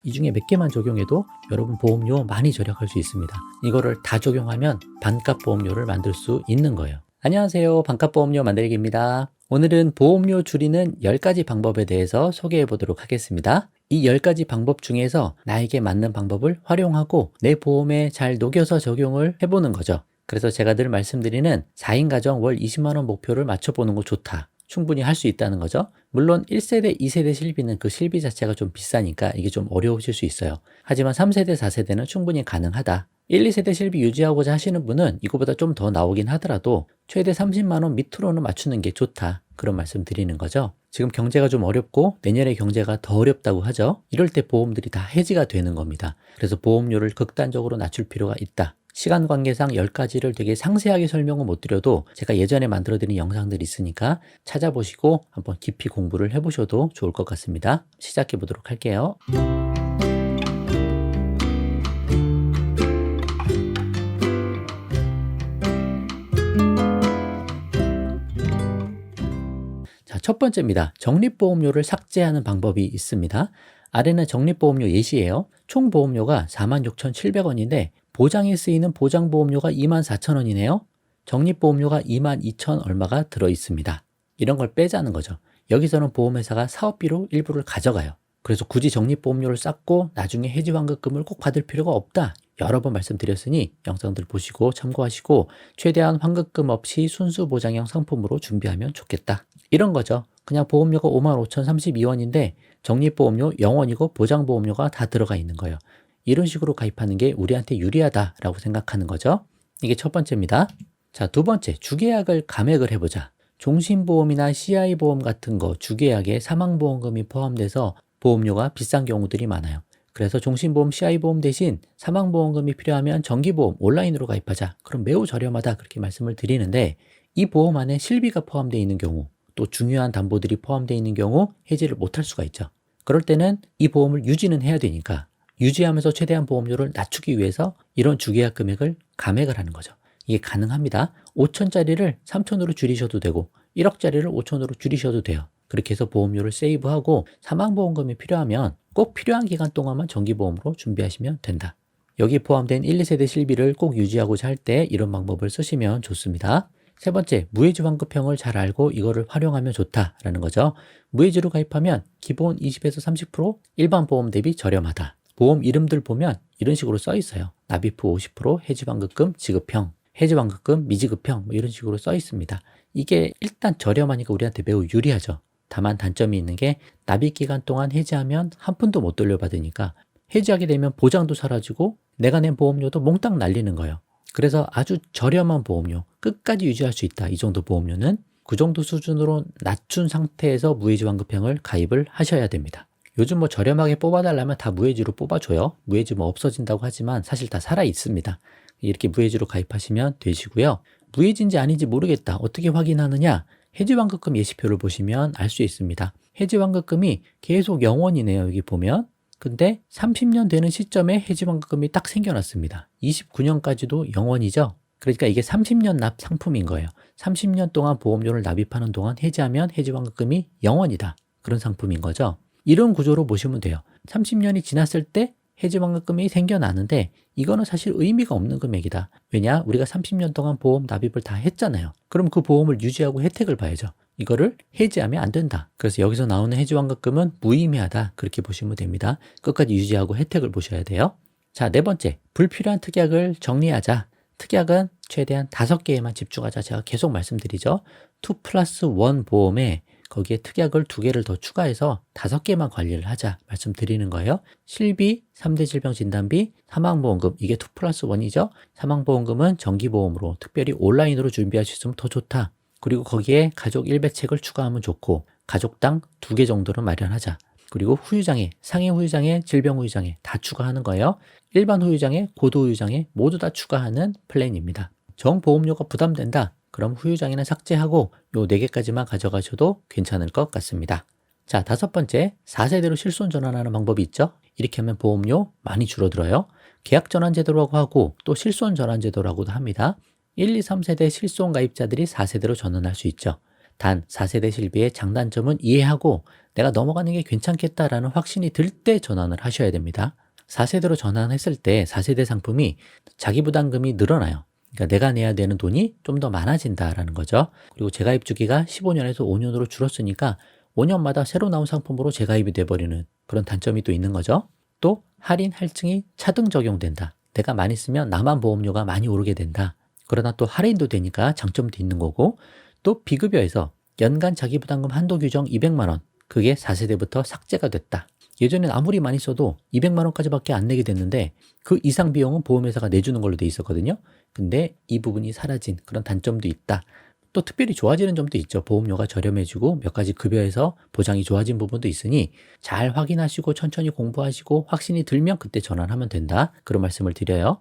이 중에 몇 개만 적용해도 여러분 보험료 많이 절약할 수 있습니다. 이거를 다 적용하면 반값 보험료를 만들 수 있는 거예요. 안녕하세요. 반값 보험료 만들기입니다. 오늘은 보험료 줄이는 10가지 방법에 대해서 소개해 보도록 하겠습니다. 이 10가지 방법 중에서 나에게 맞는 방법을 활용하고 내 보험에 잘 녹여서 적용을 해보는 거죠. 그래서 제가 늘 말씀드리는 4인 가정 월 20만원 목표를 맞춰보는 거 좋다. 충분히 할 수 있다는 거죠. 물론 1세대, 2세대 실비는 그 실비 자체가 좀 비싸니까 이게 좀 어려우실 수 있어요. 하지만 3세대, 4세대는 충분히 가능하다. 1, 2세대 실비 유지하고자 하시는 분은 이거보다 좀 더 나오긴 하더라도 최대 30만원 밑으로는 맞추는 게 좋다. 그런 말씀 드리는 거죠. 지금 경제가 좀 어렵고 내년에 경제가 더 어렵다고 하죠. 이럴 때 보험들이 다 해지가 되는 겁니다. 그래서 보험료를 극단적으로 낮출 필요가 있다. 시간 관계상 10가지를 되게 상세하게 설명은 못 드려도 제가 예전에 만들어드린 영상들이 있으니까 찾아보시고 한번 깊이 공부를 해보셔도 좋을 것 같습니다. 시작해 보도록 할게요. 자, 첫 번째입니다. 적립보험료를 삭제하는 방법이 있습니다. 아래는 적립보험료 예시예요. 총 보험료가 46,700원인데 보장에 쓰이는 보장보험료가 24,000원이네요. 적립보험료가 22,000 얼마가 들어있습니다. 이런 걸 빼자는 거죠. 여기서는 보험회사가 사업비로 일부를 가져가요. 그래서 굳이 적립보험료를 쌓고 나중에 해지환급금을 꼭 받을 필요가 없다. 여러 번 말씀드렸으니 영상들 보시고 참고하시고 최대한 환급금 없이 순수 보장형 상품으로 준비하면 좋겠다. 이런 거죠. 그냥 보험료가 55,032원인데 적립보험료 0원이고 보장보험료가 다 들어가 있는 거예요. 이런 식으로 가입하는 게 우리한테 유리하다라고 생각하는 거죠. 이게 첫 번째입니다. 자, 두 번째, 주계약을 감액을 해보자. 종신보험이나 CI보험 같은 거 주계약에 사망보험금이 포함돼서 보험료가 비싼 경우들이 많아요. 그래서 종신보험, CI보험 대신 사망보험금이 필요하면 정기보험 온라인으로 가입하자. 그럼 매우 저렴하다 그렇게 말씀을 드리는데 이 보험 안에 실비가 포함되어 있는 경우 또 중요한 담보들이 포함되어 있는 경우 해지를 못할 수가 있죠. 그럴 때는 이 보험을 유지는 해야 되니까 유지하면서 최대한 보험료를 낮추기 위해서 이런 주계약 금액을 감액을 하는 거죠. 이게 가능합니다. 5천짜리를 3천으로 줄이셔도 되고 1억짜리를 5천으로 줄이셔도 돼요. 그렇게 해서 보험료를 세이브하고 사망보험금이 필요하면 꼭 필요한 기간 동안만 정기보험으로 준비하시면 된다. 여기 포함된 1, 2세대 실비를 꼭 유지하고자 할 때 이런 방법을 쓰시면 좋습니다. 세 번째, 무해지 환급형을 잘 알고 이거를 활용하면 좋다라는 거죠. 무해지로 가입하면 기본 20에서 30% 일반 보험 대비 저렴하다. 보험 이름들 보면 이런 식으로 써 있어요. 납입 후 50% 해지환급금 지급형, 해지환급금 미지급형 뭐 이런 식으로 써 있습니다. 이게 일단 저렴하니까 우리한테 매우 유리하죠. 다만 단점이 있는 게 납입 기간 동안 해지하면 한 푼도 못 돌려받으니까 해지하게 되면 보장도 사라지고 내가 낸 보험료도 몽땅 날리는 거예요. 그래서 아주 저렴한 보험료, 끝까지 유지할 수 있다. 이 정도 보험료는 그 정도 수준으로 낮춘 상태에서 무해지 환급형을 가입을 하셔야 됩니다. 요즘 뭐 저렴하게 뽑아달라면 다 무해지로 뽑아줘요. 무해지 뭐 없어진다고 하지만 사실 다 살아 있습니다. 이렇게 무해지로 가입하시면 되시고요. 무해지인지 아닌지 모르겠다. 어떻게 확인하느냐? 해지환급금 예시표를 보시면 알 수 있습니다. 해지환급금이 계속 0원이네요. 여기 보면. 근데 30년 되는 시점에 해지환급금이 딱 생겨났습니다. 29년까지도 0원이죠. 그러니까 이게 30년 납 상품인 거예요. 30년 동안 보험료를 납입하는 동안 해지하면 해지환급금이 0원이다. 그런 상품인 거죠. 이런 구조로 보시면 돼요. 30년이 지났을 때 해지환급금이 생겨나는데 이거는 사실 의미가 없는 금액이다. 왜냐? 우리가 30년 동안 보험 납입을 다 했잖아요. 그럼 그 보험을 유지하고 혜택을 봐야죠. 이거를 해지하면 안 된다. 그래서 여기서 나오는 해지환급금은 무의미하다. 그렇게 보시면 됩니다. 끝까지 유지하고 혜택을 보셔야 돼요. 자, 네 번째, 불필요한 특약을 정리하자. 특약은 최대한 5개에만 집중하자. 제가 계속 말씀드리죠. 2+1 보험에 거기에 특약을 2개를 더 추가해서 5개만 관리를 하자 말씀드리는 거예요. 실비, 3대 질병 진단비, 사망보험금 이게 2+1이죠. 사망보험금은 정기보험으로 특별히 온라인으로 준비할 수 있으면 더 좋다. 그리고 거기에 가족 1배책을 추가하면 좋고 가족당 2개 정도는 마련하자. 그리고 후유장애, 상해 후유장애, 질병 후유장애 다 추가하는 거예요. 일반 후유장애, 고도 후유장애 모두 다 추가하는 플랜입니다. 정보험료가 부담된다. 그럼 후유장애는 삭제하고 요 4개까지만 가져가셔도 괜찮을 것 같습니다. 자, 5번째, 4세대로 실손 전환하는 방법이 있죠. 이렇게 하면 보험료 많이 줄어들어요. 계약 전환 제도라고 하고 또 실손 전환 제도라고도 합니다. 1, 2, 3세대 실손 가입자들이 4세대로 전환할 수 있죠. 단 4세대 실비의 장단점은 이해하고 내가 넘어가는 게 괜찮겠다라는 확신이 들 때 전환을 하셔야 됩니다. 4세대로 전환했을 때 4세대 상품이 자기 부담금이 늘어나요. 그러니까 내가 내야 되는 돈이 좀 더 많아진다라는 거죠. 그리고 재가입 주기가 15년에서 5년으로 줄었으니까 5년마다 새로 나온 상품으로 재가입이 돼버리는 그런 단점이 또 있는 거죠. 또 할인 할증이 차등 적용된다. 내가 많이 쓰면 나만 보험료가 많이 오르게 된다. 그러나 또 할인도 되니까 장점도 있는 거고, 또 비급여에서 연간 자기부담금 한도 규정 200만 원, 그게 4세대부터 삭제가 됐다. 예전엔 아무리 많이 써도 200만 원까지밖에 안 내게 됐는데 그 이상 비용은 보험회사가 내주는 걸로 돼 있었거든요. 근데 이 부분이 사라진 그런 단점도 있다. 또 특별히 좋아지는 점도 있죠. 보험료가 저렴해지고 몇 가지 급여에서 보장이 좋아진 부분도 있으니 잘 확인하시고 천천히 공부하시고 확신이 들면 그때 전환하면 된다. 그런 말씀을 드려요.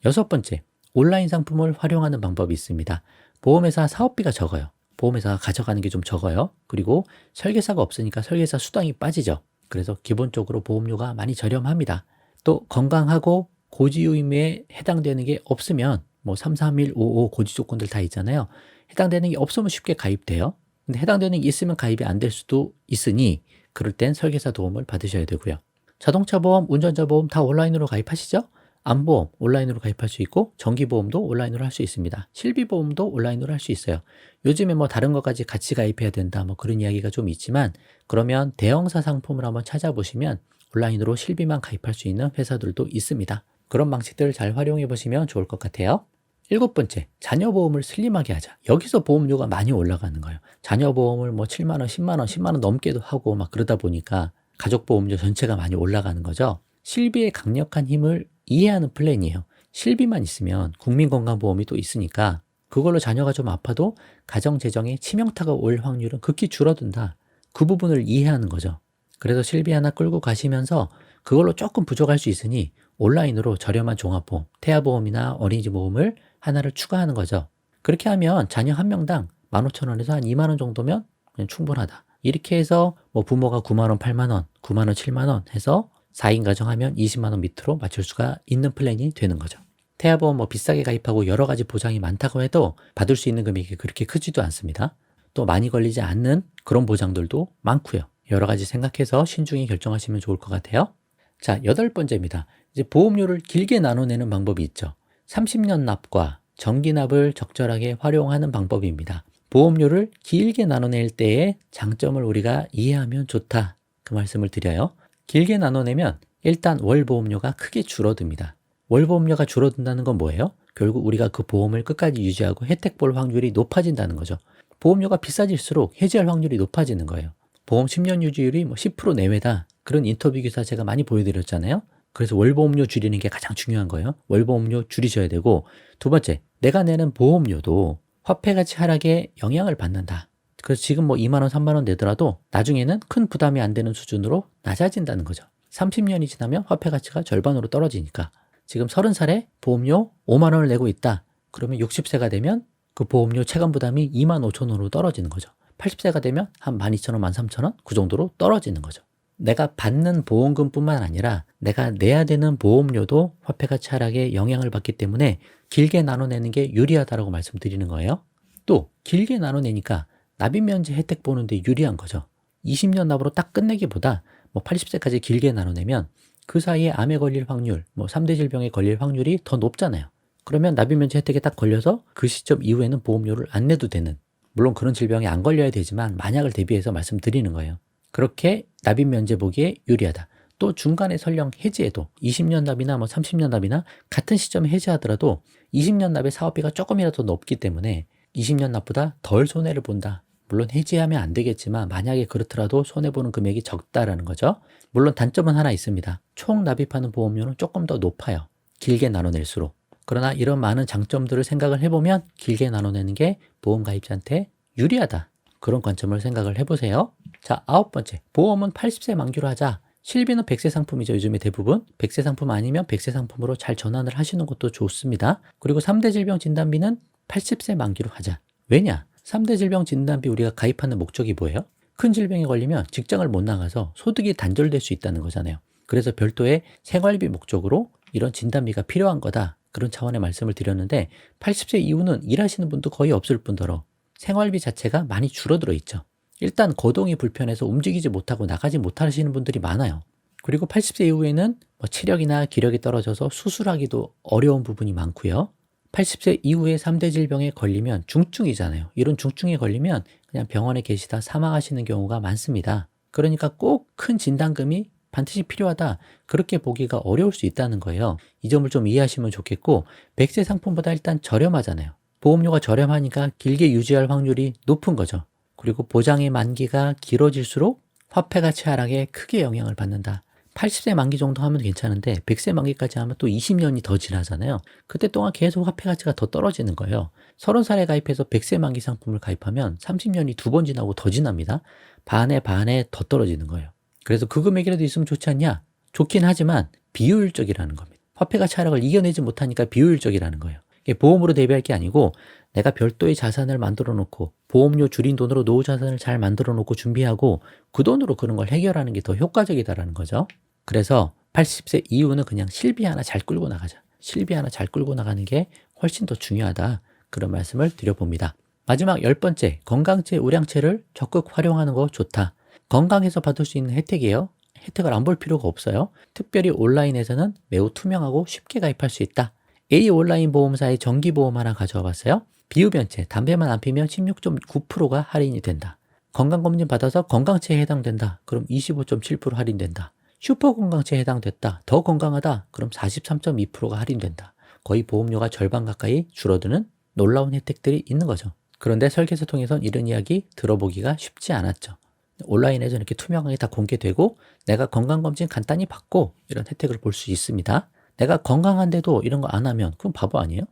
6번째, 온라인 상품을 활용하는 방법이 있습니다. 보험회사 사업비가 적어요. 보험회사가 가져가는 게 좀 적어요. 그리고 설계사가 없으니까 설계사 수당이 빠지죠. 그래서 기본적으로 보험료가 많이 저렴합니다. 또 건강하고 고지유의무에 해당되는 게 없으면 뭐 33155 고지 조건들 다 있잖아요. 해당되는 게 없으면 쉽게 가입돼요. 근데 해당되는 게 있으면 가입이 안 될 수도 있으니 그럴 땐 설계사 도움을 받으셔야 되고요. 자동차 보험, 운전자 보험 다 온라인으로 가입하시죠? 암보험 온라인으로 가입할 수 있고 정기보험도 온라인으로 할 수 있습니다. 실비보험도 온라인으로 할 수 있어요. 요즘에 뭐 다른 것까지 같이 가입해야 된다 뭐 그런 이야기가 좀 있지만 그러면 대형사 상품을 한번 찾아보시면 온라인으로 실비만 가입할 수 있는 회사들도 있습니다. 그런 방식들을 잘 활용해 보시면 좋을 것 같아요. 7번째, 자녀보험을 슬림하게 하자. 여기서 보험료가 많이 올라가는 거예요. 자녀보험을 뭐 7만 원, 10만 원, 10만 원 넘게도 하고 막 그러다 보니까 가족보험료 전체가 많이 올라가는 거죠. 실비의 강력한 힘을 이해하는 플랜이에요. 실비만 있으면 국민건강보험이 또 있으니까 그걸로 자녀가 좀 아파도 가정재정에 치명타가 올 확률은 극히 줄어든다. 그 부분을 이해하는 거죠. 그래서 실비 하나 끌고 가시면서 그걸로 조금 부족할 수 있으니 온라인으로 저렴한 종합보험, 태아보험이나 어린이집 보험을 하나를 추가하는 거죠. 그렇게 하면 자녀 한 명당 15,000원에서 한 2만 원 정도면 그냥 충분하다. 이렇게 해서 뭐 부모가 9만 원, 8만 원, 9만 원, 7만 원 해서 4인 가정하면 20만 원 밑으로 맞출 수가 있는 플랜이 되는 거죠. 태아보험 뭐 비싸게 가입하고 여러 가지 보장이 많다고 해도 받을 수 있는 금액이 그렇게 크지도 않습니다. 또 많이 걸리지 않는 그런 보장들도 많고요. 여러 가지 생각해서 신중히 결정하시면 좋을 것 같아요. 자, 8번째입니다. 이제 보험료를 길게 나눠내는 방법이 있죠. 30년 납과 정기 납을 적절하게 활용하는 방법입니다. 보험료를 길게 나눠낼 때의 장점을 우리가 이해하면 좋다. 그 말씀을 드려요. 길게 나눠내면 일단 월 보험료가 크게 줄어듭니다. 월 보험료가 줄어든다는 건 뭐예요? 결국 우리가 그 보험을 끝까지 유지하고 혜택 볼 확률이 높아진다는 거죠. 보험료가 비싸질수록 해지할 확률이 높아지는 거예요. 보험 10년 유지율이 뭐 10% 내외다. 그런 인터뷰 기사 제가 많이 보여드렸잖아요. 그래서 월 보험료 줄이는 게 가장 중요한 거예요. 월 보험료 줄이셔야 되고, 두 번째, 내가 내는 보험료도 화폐 가치 하락에 영향을 받는다. 그래서 지금 뭐 2만 원, 3만 원 내더라도 나중에는 큰 부담이 안 되는 수준으로 낮아진다는 거죠. 30년이 지나면 화폐 가치가 절반으로 떨어지니까. 지금 30살에 보험료 5만 원을 내고 있다. 그러면 60세가 되면 그 보험료 체감 부담이 2만 5천 원으로 떨어지는 거죠. 80세가 되면 한 12,000원, 13,000원 그 정도로 떨어지는 거죠. 내가 받는 보험금뿐만 아니라 내가 내야 되는 보험료도 화폐 가치 하락에 영향을 받기 때문에 길게 나눠내는 게 유리하다고 말씀드리는 거예요. 또 길게 나눠내니까 납입 면제 혜택 보는데 유리한 거죠. 20년 납으로 딱 끝내기보다 뭐 80세까지 길게 나눠내면 그 사이에 암에 걸릴 확률, 뭐 3대 질병에 걸릴 확률이 더 높잖아요. 그러면 납입 면제 혜택에 딱 걸려서 그 시점 이후에는 보험료를 안 내도 되는, 물론 그런 질병에 안 걸려야 되지만 만약을 대비해서 말씀드리는 거예요. 그렇게 납입 면제 보기에 유리하다. 또 중간에 설령 해지해도 20년 납이나 뭐 30년 납이나 같은 시점에 해지하더라도 20년 납의 사업비가 조금이라도 높기 때문에 20년 납보다 덜 손해를 본다. 물론 해지하면 안 되겠지만 만약에 그렇더라도 손해보는 금액이 적다라는 거죠. 물론 단점은 하나 있습니다. 총 납입하는 보험료는 조금 더 높아요. 길게 나눠낼수록. 그러나 이런 많은 장점들을 생각을 해보면 길게 나눠내는 게 보험 가입자한테 유리하다. 그런 관점을 생각을 해보세요. 자, 9번째. 보험은 80세 만기로 하자. 실비는 100세 상품이죠. 요즘에 대부분 100세 상품 아니면 100세 상품으로 잘 전환을 하시는 것도 좋습니다. 그리고 3대 질병 진단비는 80세 만기로 하자. 왜냐? 3대 질병 진단비 우리가 가입하는 목적이 뭐예요? 큰 질병에 걸리면 직장을 못 나가서 소득이 단절될 수 있다는 거잖아요. 그래서 별도의 생활비 목적으로 이런 진단비가 필요한 거다. 그런 차원의 말씀을 드렸는데 80세 이후는 일하시는 분도 거의 없을 뿐더러 생활비 자체가 많이 줄어들어 있죠. 일단 거동이 불편해서 움직이지 못하고 나가지 못하시는 분들이 많아요. 그리고 80세 이후에는 체력이나 기력이 떨어져서 수술하기도 어려운 부분이 많고요. 80세 이후에 3대 질병에 걸리면 중증이잖아요. 이런 중증에 걸리면 그냥 병원에 계시다 사망하시는 경우가 많습니다. 그러니까 꼭 큰 진단금이 반드시 필요하다. 그렇게 보기가 어려울 수 있다는 거예요. 이 점을 좀 이해하시면 좋겠고, 100세 상품보다 일단 저렴하잖아요. 보험료가 저렴하니까 길게 유지할 확률이 높은 거죠. 그리고 보장의 만기가 길어질수록 화폐 가치 하락에 크게 영향을 받는다. 80세 만기 정도 하면 괜찮은데 100세 만기까지 하면 또 20년이 더 지나잖아요. 그때 동안 계속 화폐 가치가 더 떨어지는 거예요. 30살에 가입해서 100세 만기 상품을 가입하면 30년이 두 번 지나고 더 지납니다. 반에 더 떨어지는 거예요. 그래서 그 금액이라도 있으면 좋지 않냐? 좋긴 하지만 비효율적이라는 겁니다. 화폐 가치 하락을 이겨내지 못하니까 비효율적이라는 거예요. 이게 보험으로 대비할 게 아니고 내가 별도의 자산을 만들어 놓고 보험료 줄인 돈으로 노후 자산을 잘 만들어 놓고 준비하고 그 돈으로 그런 걸 해결하는 게 더 효과적이다라는 거죠. 그래서 80세 이후는 그냥 실비 하나 잘 끌고 나가자. 실비 하나 잘 끌고 나가는 게 훨씬 더 중요하다. 그런 말씀을 드려봅니다. 마지막 10번째, 건강체, 우량체를 적극 활용하는 거 좋다. 건강에서 받을 수 있는 혜택이에요. 혜택을 안 볼 필요가 없어요. 특별히 온라인에서는 매우 투명하고 쉽게 가입할 수 있다. A 온라인 보험사의 정기보험 하나 가져와 봤어요. 비흡연체, 담배만 안 피면 16.9%가 할인이 된다. 건강검진 받아서 건강체에 해당된다. 그럼 25.7% 할인된다. 슈퍼건강체에 해당됐다. 더 건강하다. 그럼 43.2%가 할인된다. 거의 보험료가 절반 가까이 줄어드는 놀라운 혜택들이 있는 거죠. 그런데 설계사 통해선 이런 이야기 들어보기가 쉽지 않았죠. 온라인에서 이렇게 투명하게 다 공개되고 내가 건강검진 간단히 받고 이런 혜택을 볼 수 있습니다. 내가 건강한데도 이런 거 안 하면 그럼 바보 아니에요?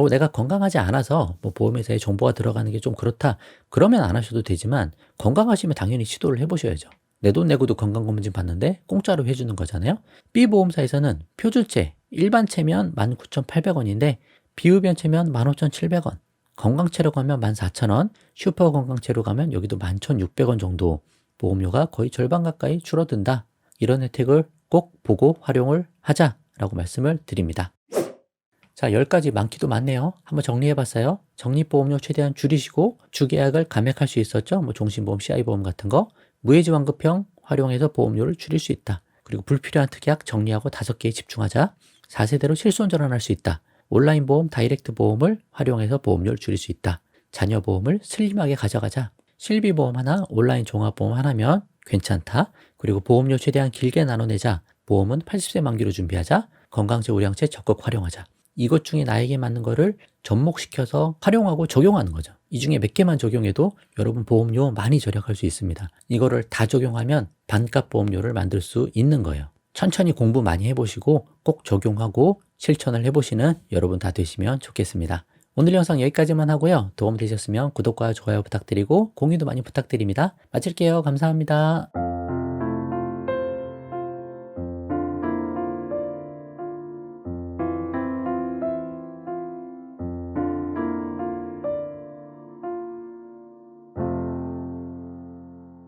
내가 건강하지 않아서 보험회사에 정보가 들어가는 게 좀 그렇다. 그러면 안 하셔도 되지만 건강하시면 당연히 시도를 해보셔야죠. 내 돈 내고도 건강검진 받는데 공짜로 해주는 거잖아요. B보험사에서는 표준체, 일반체면 19,800원인데 비흡연체면 15,700원, 건강체로 가면 14,000원, 슈퍼건강체로 가면 여기도 11,600원 정도 보험료가 거의 절반 가까이 줄어든다. 이런 혜택을 꼭 보고 활용을 하자라고 말씀을 드립니다. 자, 10가지 많기도 많네요. 한번 정리해봤어요. 적립보험료 최대한 줄이시고 주계약을 감액할 수 있었죠. 종신보험, CI보험 같은 거. 무해지환급형 활용해서 보험료를 줄일 수 있다. 그리고 불필요한 특약 정리하고 5개에 집중하자. 4세대로 실손전환할 수 있다. 온라인 보험, 다이렉트 보험을 활용해서 보험료를 줄일 수 있다. 자녀 보험을 슬림하게 가져가자. 실비보험 하나, 온라인 종합보험 하나면 괜찮다. 그리고 보험료 최대한 길게 나눠내자. 보험은 80세 만기로 준비하자. 건강체, 우량체 적극 활용하자. 이것 중에 나에게 맞는 거를 접목시켜서 활용하고 적용하는 거죠. 이 중에 몇 개만 적용해도 여러분 보험료 많이 절약할 수 있습니다. 이거를 다 적용하면 반값 보험료를 만들 수 있는 거예요. 천천히 공부 많이 해보시고 꼭 적용하고 실천을 해보시는 여러분 다 되시면 좋겠습니다. 오늘 영상 여기까지만 하고요. 도움 되셨으면 구독과 좋아요 부탁드리고 공유도 많이 부탁드립니다. 마칠게요. 감사합니다.